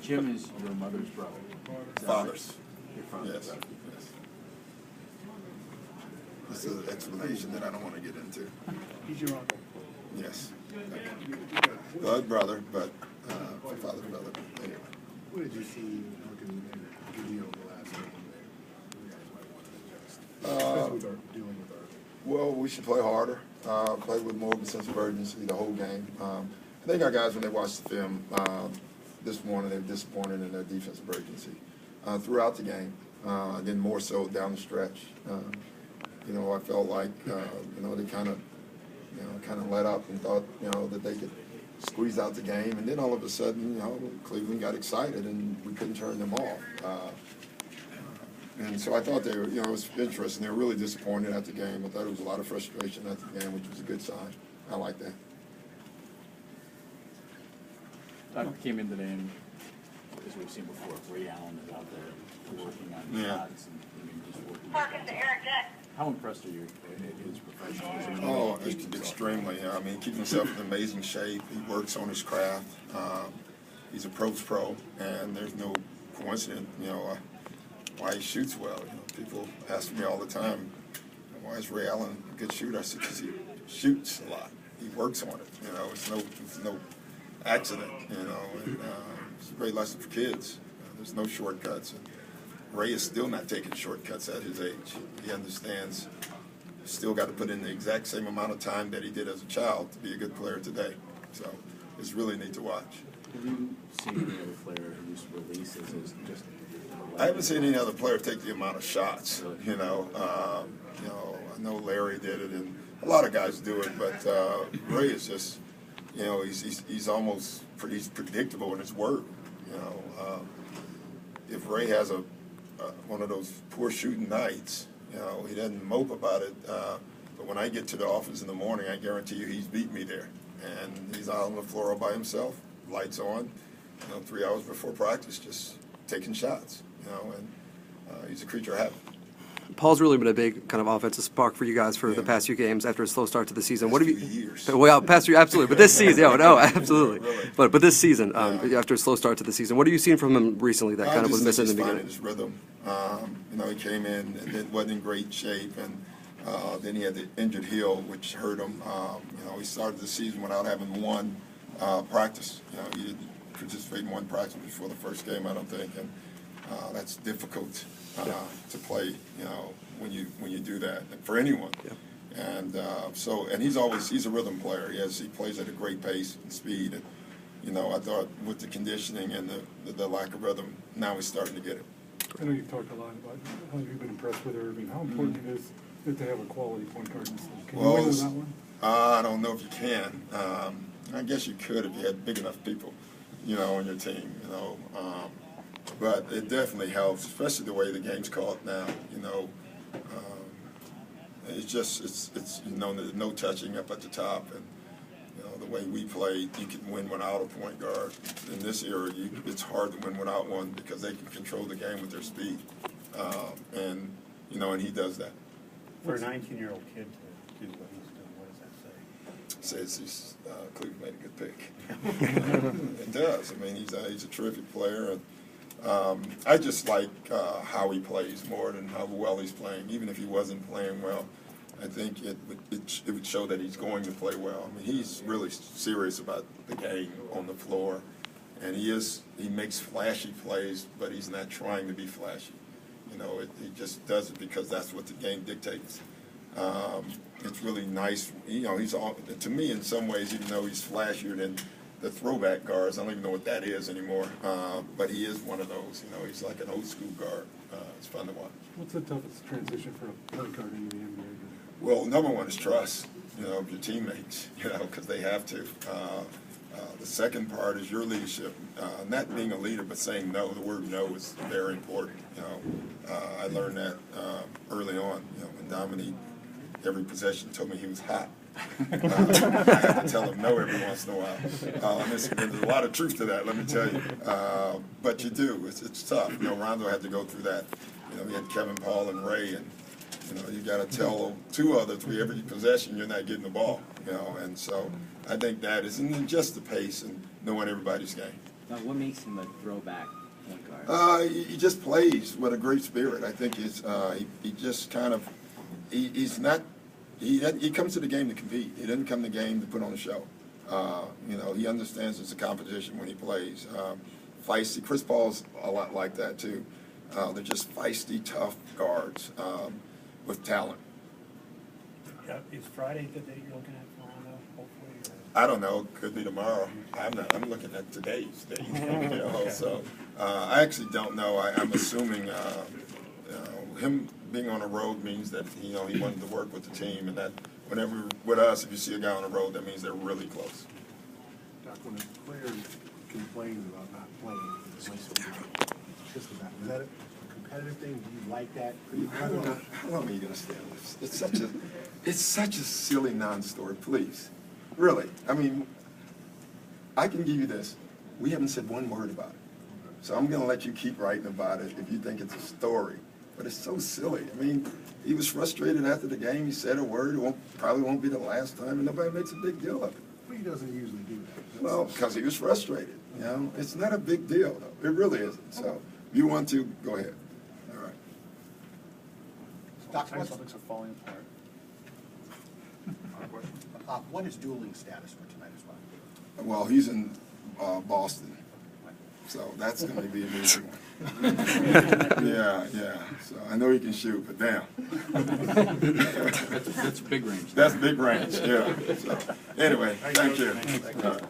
Jim is your mother's brother. Father's. Your father's Yes. brother. Yes. This is an explanation that I don't want to get into. He's your uncle. Yes. Blood brother, but my father's brother. Anyway. What did you see looking at Gideon the last game there? You guys might want to adjust, especially with our dealing with our. Well, we should play harder, play with more of a sense of urgency the whole game. I think our guys, when they watched the film this morning, they were disappointed in their defensive urgency throughout the game, and then more so down the stretch. I felt like they kind of let up and thought that they could squeeze out the game, and then all of a sudden, Cleveland got excited and we couldn't turn them off. And so I thought they were, it was interesting. They were really disappointed at the game. I thought there was a lot of frustration at the game, which was a good sign. I like that. I came in today, and as we've seen before, Ray Allen is out there working on shots and just working. How impressed are you at his professionalism? Oh, extremely. I mean, he keeps himself in amazing shape. He works on his craft. He's a pro, and there's no coincidence, why he shoots well. People ask me all the time, why is Ray Allen a good shooter? I said, because he shoots a lot. He works on it. It's no accident. And it's a great lesson for kids. There's no shortcuts. And Ray is still not taking shortcuts at his age. He understands he's still got to put in the exact same amount of time that he did as a child to be a good player today. So it's really neat to watch. Have you seen any other player whose releases is just? I haven't seen any other player take the amount of shots. I know Larry did it, and a lot of guys do it, but Ray is just, he's almost he's predictable in his work. If Ray has one of those poor shooting nights, he doesn't mope about it. But when I get to the office in the morning, I guarantee you he's beat me there, and he's out on the floor all by himself, lights on, 3 hours before practice, just taking shots. And he's a creature of habit. Paul's really been a big kind of offensive spark for you guys for the past few games after a slow start to the season. What have you? Years. Well, past few, absolutely, but this season, absolutely. Really? But this season, after a slow start to the season, what have you seen from him recently that kind of was missing in the beginning? His rhythm. He came in and it wasn't in great shape, and then he had the injured heel, which hurt him. He started the season without having one practice. He didn't participate in one practice before the first game, I don't think, and that's difficult to play. When you do that for anyone. Yeah. And he's a rhythm player. He plays at a great pace and speed. And I thought with the conditioning and the lack of rhythm, now he's starting to get it. I know you've talked a lot about how you've been impressed with Irving. How important it is to have a quality point guard in this league. Can you win with that one? I don't know if you can. I guess you could if you had big enough people, on your team. But it definitely helps, especially the way the game's called now. It's no touching up at the top, and the way we play, you can win without a point guard. In this era, it's hard to win without one because they can control the game with their speed, and he does that. For a 19-year-old kid to do what he's doing, what does that say? Says Cleveland made a good pick. It does. I mean, he's a terrific player, and I just like how he plays more than how well he's playing. Even if he wasn't playing well, I think it would show that he's going to play well. I mean, he's really serious about the game on the floor, and he makes flashy plays, but he's not trying to be flashy. He just does it because that's what the game dictates. It's really nice. To me, in some ways, even though he's flashier than the throwback guards, I don't even know what that is anymore. But he is one of those. He's like an old school guard. It's fun to watch. What's the toughest transition for a point guard into the NBA? Well, number one is trust. Of your teammates. Because they have to. The second part is your leadership. Not being a leader, but saying no. The word no is very important. I learned that early on. When Dominique, every possession told me he was hot. I had to tell him no every once in a while. There's a lot of truth to that, let me tell you. But you do. It's tough. Rondo had to go through that. We had Kevin, Paul, and Ray, and you got to tell 2 other 3 every possession you're not getting the ball. you know, and so I think that is, and then just the pace and knowing everybody's game. Now, what makes him a throwback point guard? He just plays with a great spirit. I think he just kind of, he's not, he comes to the game to compete. He doesn't come to the game to put on a show. You know, he understands it's a competition when he plays. Feisty. Chris Paul's a lot like that too. They're just feisty, tough guards with talent. Yeah, is Friday the date you're looking at for Rondo, hopefully? I don't know. Could be tomorrow. I'm looking at today's date. You know, so I actually don't know. I'm assuming him being on the road means that he wanted to work with the team, and that whenever with us, if you see a guy on the road, that means they're really close. Doc, when a player complains about not playing, it's just about, is that a competitive thing? Do you like that? How long are you going to stay on this? It's such a silly non-story. Please, really. I mean, I can give you this. We haven't said one word about it, so I'm going to let you keep writing about it if you think it's a story. But it's so silly. I mean, he was frustrated after the game. He said a word. Probably won't be the last time, and nobody makes a big deal of it. But he doesn't usually do that. Well, because he was frustrated. You know, it's not a big deal, though. It really isn't. So, if you want to, go ahead. All right. Doc, what's, Celtics are falling apart. what is dueling status for tonight as well? Well, he's in Boston, so that's going to be an easy one. Yeah. So I know he can shoot, but damn. That's big range. That's big range. Yeah. So, anyway, thank you. All right.